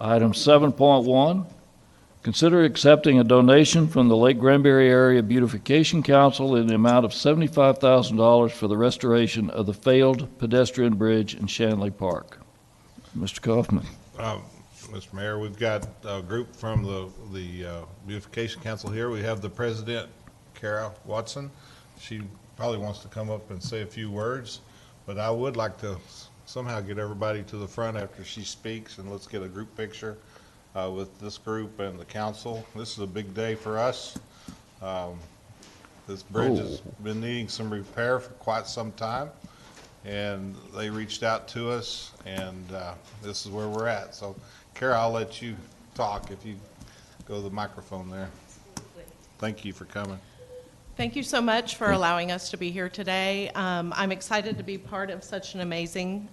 Item 7.1, consider accepting a donation from the Lake Granbury Area Beautification Council in the amount of $75,000 for the restoration of the failed pedestrian bridge in Shanley Park. Mr. Kaufman. Mr. Mayor, we've got a group from the Beautification Council here. We have the president, Kara Watson. She probably wants to come up and say a few words, but I would like to somehow get everybody to the front after she speaks, and let's get a group picture with this group and the council. This is a big day for us. This bridge has been needing some repair for quite some time, and they reached out to us, and this is where we're at. So, Kara, I'll let you talk if you go to the microphone there. Thank you for coming. Thank you so much for allowing us to be here today. I'm excited to be part of such an amazing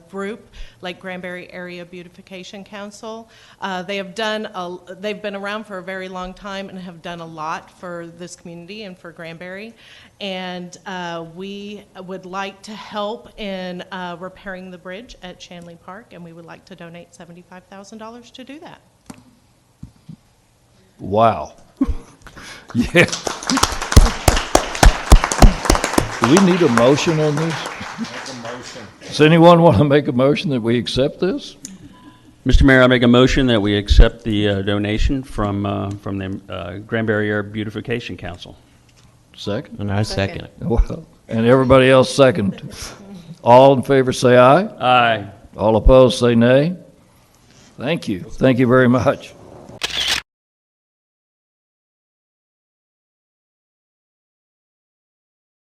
group, like Granbury Area Beautification Council. They've been around for a very long time and have done a lot for this community and for Granbury. And we would like to help in repairing the bridge at Shanley Park, and we would like to donate $75,000 to do that. Wow. Yeah. Do we need a motion on this? Make a motion. Does anyone want to make a motion that we accept this? Mr. Mayor, I make a motion that we accept the donation from the Granbury Area Beautification Council. Second? And I second it. Well, and everybody else second. All in favor say aye. Aye. All opposed say nay. Thank you. Thank you very much.